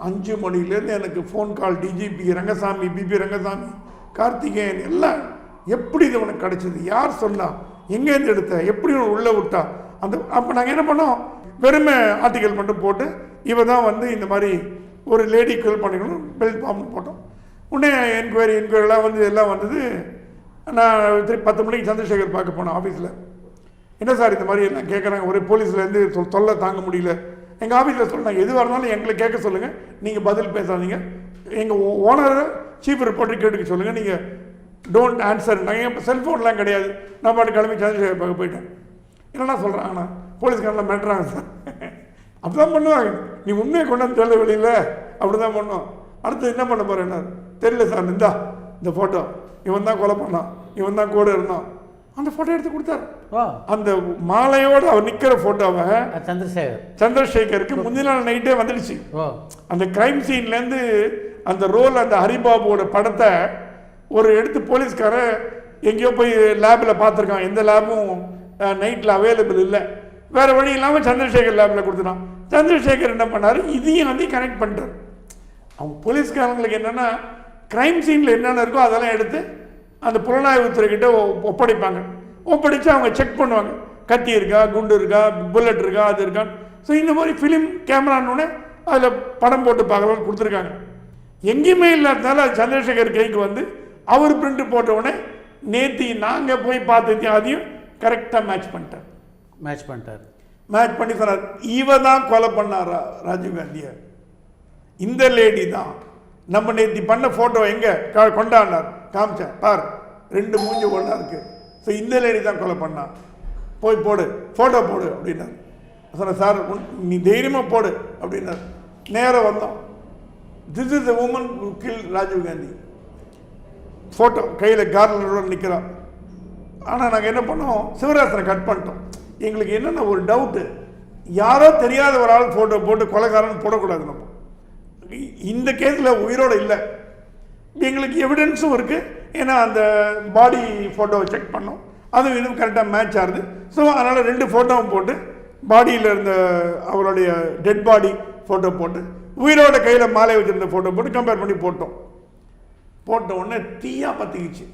5 மணிலேருந்து எனக்கு phone call, DGP Rangasamy, PP Rangasamy, Karthikeyan எல்லாம். எப்படி இது உனக்கு கிடச்சிது, யார் சொன்னா, எங்கேருந்து எடுத்த, எப்படி உள்ளே விட்டா அந்த. அப்போ நாங்கள் என்ன பண்ணோம், வெறுமை ஆர்டிக்கல் மட்டும் போட்டு இவ தான் வந்து இந்த மாதிரி ஒரு லேடி கில் பண்ணிக்கணும் பெல்ட் பாம்பு போட்டோம். உடனே என்கொயரிலாம் வந்து எல்லாம் வந்தது. நான் திருப்பி 10 மணிக்கு சந்திரசேகர் பார்க்க போனேன் ஆஃபீஸில். என்ன சார் இந்த மாதிரி எல்லாம் கேட்குறாங்க, ஒரே போலீஸ்லேருந்து தொல்லை தாங்க முடியல. எங்கள் ஆஃபீஸில் சொன்னாங்க, எதுவாக இருந்தாலும் எங்களை கேட்க சொல்லுங்கள், நீங்கள் பதில் பேசாதீங்க, எங்கள் ஓனரை சீஃப் ரிப்போர்ட்டர் கேட்டுக்க சொல்லுங்கள், நீங்கள் டோன்ட் ஆன்சர். நாங்கள் இப்போ செல்ஃபோன்லாம் கிடையாது. நான் பாட்டு கிளம்பி சந்திரசேகர் பார்க்க போயிட்டேன். என்னென்னா சொல்கிறாங்கண்ணா, போலீஸ்காரெலாம் மிரட்டுறாங்க சார். அப்படி தான் பண்ணுவாங்க. நீ உண்மையை கொண்டாந்து தெரியல வெளியில், அப்படி தான் பண்ணோம். அடுத்து என்ன பண்ண போகிறேன், என்ன தெரியல சார், இந்த ஃபோட்டோ இவன் தான் கொலை பண்ணான், இவன் தான் கூட இருந்தான். அந்த ஃபோட்டோ எடுத்து கொடுத்தாரு. அந்த மாலையோடு அவர் நிற்கிற ஃபோட்டோவை சந்திரசேகருக்கு முந்தின நாள் நைட்டே வந்துடுச்சு. அந்த கிரைம் சீன்லேருந்து அந்த ரோல், அந்த ஹரிபாபுவோட படத்தை ஒரு எடுத்து போலீஸ்காரன் எங்கேயோ போய் லேபில் பார்த்துருக்கான். எந்த லேபும் நைட்டில் அவைலபிள் இல்லை. வேறு வழி இல்லாமல் சந்திரசேகர் லேபில் கொடுத்துட்டான். சந்திரசேகர் என்ன பண்ணார், இதையும் வந்து கனெக்ட் பண்ணுறாரு. அவங்க போலீஸ்காரங்களுக்கு என்னென்னா, கிரைம் சீனில் என்னென்ன இருக்கோ அதெல்லாம் எடுத்து அந்த புலனாய்வுத்துறைக்கிட்ட ஒப்படைப்பாங்க. ஒப்படைச்சு அவங்க செக் பண்ணுவாங்க, கத்தி இருக்கா, குண்டு இருக்கா, புல்லட் இருக்கா, அது இருக்கான்னு. ஸோ இந்த மாதிரி ஃபிலிம் கேமரான்னு அதில் படம் போட்டு பார்க்கலாம் கொடுத்துருக்காங்க. எங்கேயுமே இல்லாததால அது சந்திரசேகர் கைக்கு வந்து அவர் பிரிண்ட் போட்ட உடனே நேற்று நாங்கள் போய் பார்த்து அதையும் கரெக்டாக மேட்ச் பண்ணி சொன்னார், இவ தான் கொலை பண்ணாரா ராஜீவ்காந்தியை, இந்த லேடி தான். நம்ம நேற்று பண்ண ஃபோட்டோ எங்கே கொண்டாடினார், காமிச்சேன் பார், 2 மூஞ்சி ஒன்றா இருக்குது. ஸோ இந்த லேடி தான் கொலை பண்ணா, போய் போடு ஃபோட்டோ போடு அப்படின்னார். சொன்னேன், சார் நீ தைரியமாக போடு அப்படின்னார். நேராக வந்தோம். This is the woman who kill Rajiv Gandhi. Photo கையில் கார்லரோட நிற்கிறான். ஆனால் நாங்கள் என்ன பண்ணோம், சிவராசனை கட் பண்ணிட்டோம். எங்களுக்கு என்னென்ன ஒரு டவுட்டு, யாரோ தெரியாத ஒரு ஆள் ஃபோட்டோ போட்டு கொலைகாரன் போடக்கூடாது. நம்ம இந்த கேஸில் உயிரோடு இல்லை, எங்களுக்கு எவிடன்ஸும் இருக்குது. ஏன்னா அந்த பாடி ஃபோட்டோவை செக் பண்ணோம், அதுவும் இன்னும் கரெக்டாக மேட்ச் ஆகுது. ஸோ அதனால் 2 ஃபோட்டோவும் போட்டு, பாடியில் இருந்த அவருடைய டெட் பாடி ஃபோட்டோ போட்டு, உயிரோட கையில் மாலை வச்சுருந்த ஃபோட்டோ போட்டு கம்பேர் பண்ணி போட்ட உடனே தீயாக பற்றிக்கிச்சு.